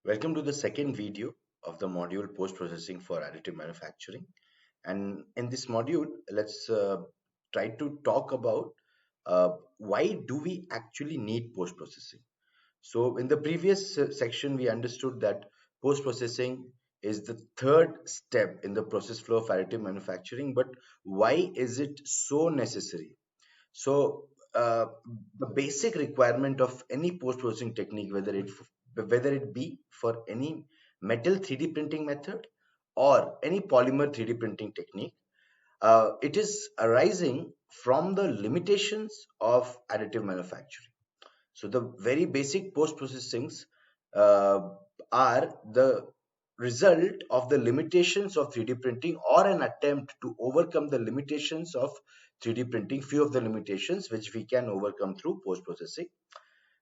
Welcome to the second video of the module post-processing for additive manufacturing. And in this module, let's try to talk about why do we actually need post-processing. So in the previous section, we understood that post-processing is the third step in the process flow of additive manufacturing, but why is it so necessary? So the basic requirement of any post-processing technique, whether it be for any metal 3D printing method or any polymer 3D printing technique, it is arising from the limitations of additive manufacturing. So the very basic post-processings uh, are the result of the limitations of 3D printing or an attempt to overcome the limitations of 3D printing, few of the limitations which we can overcome through post-processing.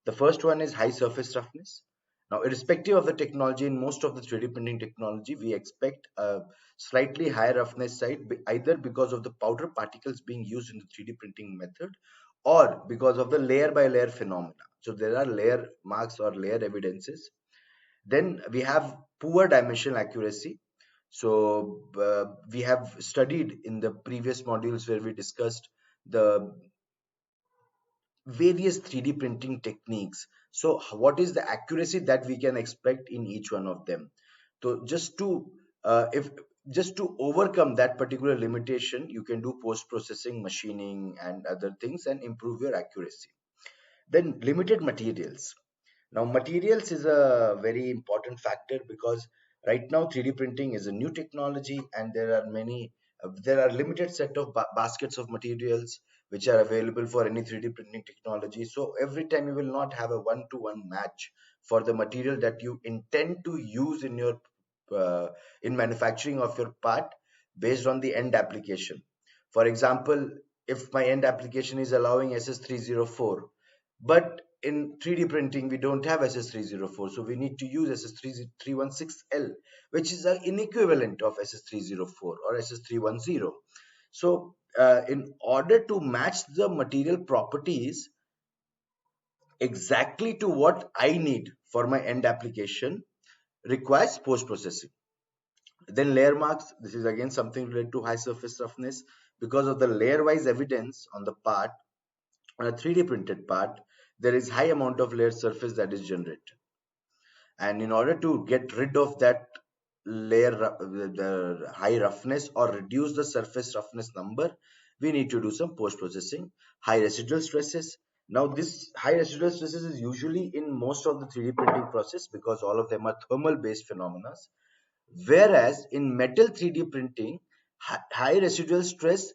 The first one is high surface roughness. Now, irrespective of the technology, in most of the 3D printing technology, we expect a slightly higher roughness side, either because of the powder particles being used in the 3D printing method or because of the layer by layer phenomena. So there are layer marks or layer evidences. Then we have poor dimensional accuracy. So we have studied in the previous modules where we discussed the various 3D printing techniques. So what is the accuracy that we can expect in each one of them? So if just to overcome that particular limitation, you can do post processing, machining, and other things and improve your accuracy. Then limited materials. Now, materials is a very important factor because right now 3D printing is a new technology, and there are limited set of baskets of materials which are available for any 3D printing technology. So every time you will not have a one-to-one match for the material that you intend to use uh, in manufacturing of your part based on the end application. For example, if my end application is allowing SS304, but in 3D printing, we don't have SS304, so we need to use SS316L, which is an inequivalent of SS304 or SS310. So, in order to match the material properties exactly to what I need for my end application, requires post processing. Then layer marks, this is again something related to high surface roughness because of the layer wise evidence on the part, on a 3D printed part, there is high amount of layer surface that is generated. And in order to get rid of that the high roughness or reduce the surface roughness number, we need to do some post processing. High residual stresses. Now this high residual stresses is usually in most of the 3D printing process because all of them are thermal based phenomena, whereas in metal 3D printing, high residual stress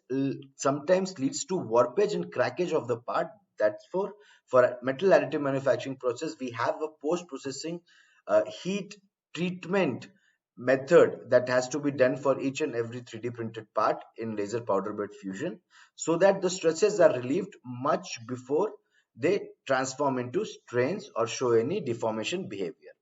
sometimes leads to warpage and crackage of the part. That's for a metal additive manufacturing process, we have a post processing heat treatment method that has to be done for each and every 3D printed part in laser powder bed fusion, so that the stresses are relieved much before they transform into strains or show any deformation behavior.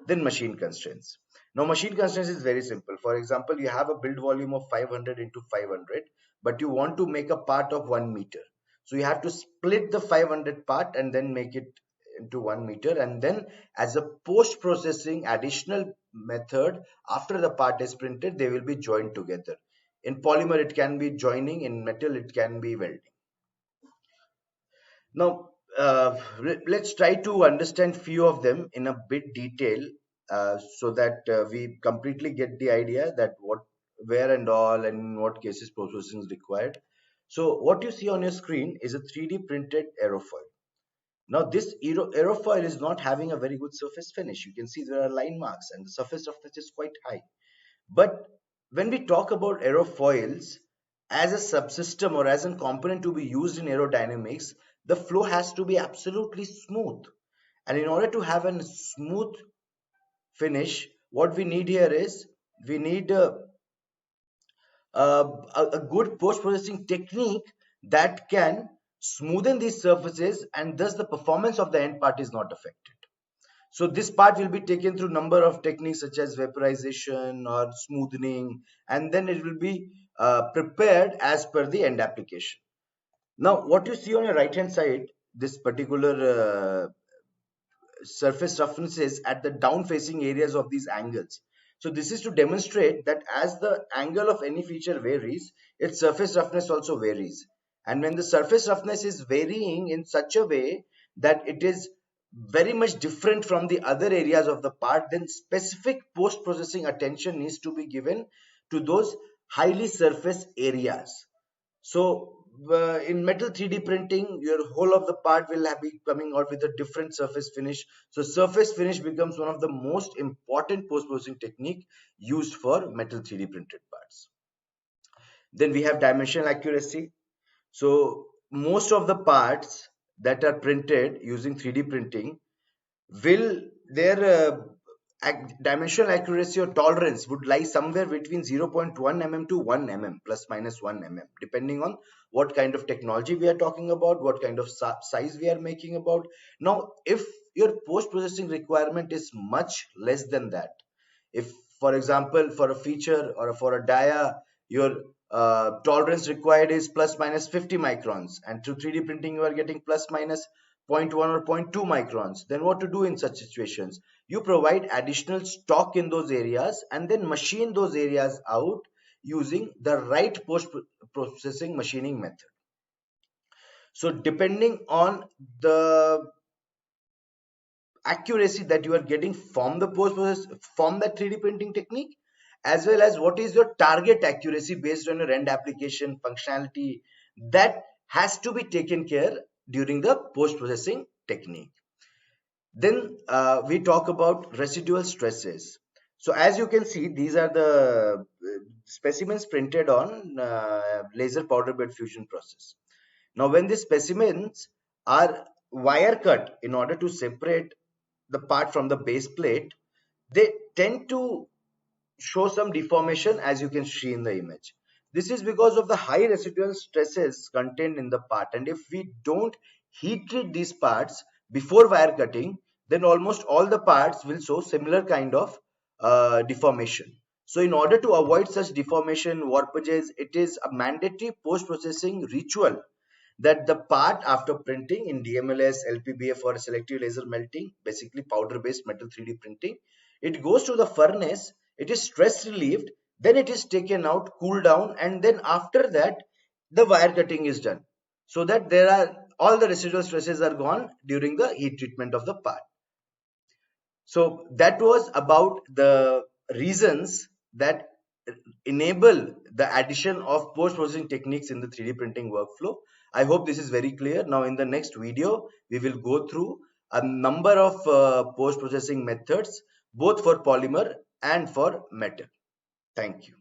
Then machine constraints. Now machine constraints is very simple. For example, you have a build volume of 500 into 500, but you want to make a part of 1 meter. So you have to split the 500 part and then make it into 1 meter. And then as a post processing additional method, after the part is printed, they will be joined together. In polymer, it can be joining. In metal, it can be welding. Now, let's try to understand few of them in a bit detail, so that we completely get the idea that where and all, and in what cases processing is required. So, what you see on your screen is a 3D printed aerofoil. Now, this aerofoil is not having a very good surface finish. You can see there are line marks, and the surface roughness is quite high. But when we talk about aerofoils as a subsystem or as a component to be used in aerodynamics, the flow has to be absolutely smooth. And in order to have a smooth finish, what we need here is we need a good post processing technique that can smoothen these surfaces, and thus the performance of the end part is not affected. So this part will be taken through number of techniques such as vaporization or smoothing, and then it will be prepared as per the end application. Now, what you see on your right hand side, this particular surface roughnesses at the down facing areas of these angles. So this is to demonstrate that as the angle of any feature varies, its surface roughness also varies. And when the surface roughness is varying in such a way that it is very much different from the other areas of the part, then specific post processing attention needs to be given to those highly surface areas. So in metal 3D printing, your whole of the part will be coming out with a different surface finish. So surface finish becomes one of the most important post processing technique used for metal 3D printed parts. Then we have dimensional accuracy. So most of the parts that are printed using 3D printing will their dimensional accuracy or tolerance would lie somewhere between 0.1 mm to 1 mm plus minus 1 mm, depending on what kind of technology we are talking about, what kind of size we are making about. Now if your post processing requirement is much less than that, if for example for a feature or for a dia your tolerance required is plus minus 50 microns, and through 3D printing you are getting plus minus zero point 0.1 or zero point 0.2 microns, then what to do in such situations? You provide additional stock in those areas and then machine those areas out using the right post processing machining method. So depending on the accuracy that you are getting from the post process from that 3D printing technique, as well as what is your target accuracy based on your end application functionality, that has to be taken care during the post processing technique. Then we talk about residual stresses. So as you can see, these are the specimens printed on laser powder bed fusion process. Now when these specimens are wire cut in order to separate the part from the base plate, they tend to show some deformation, as you can see in the image. This is because of the high residual stresses contained in the part, and if we don't heat treat these parts before wire cutting, then almost all the parts will show similar kind of deformation. So in order to avoid such deformation, warpages, it is a mandatory post-processing ritual that the part after printing in DMLS, LPBF or selective laser melting, basically powder based metal 3D printing, it goes to the furnace, it is stress relieved, then it is taken out, cooled down, and then after that the wire cutting is done, so that there are all the residual stresses are gone during the heat treatment of the part. So that was about the reasons that enable the addition of post-processing techniques in the 3D printing workflow. I hope this is very clear. Now in the next video, we will go through a number of post-processing methods, both for polymer and for metal. Thank you.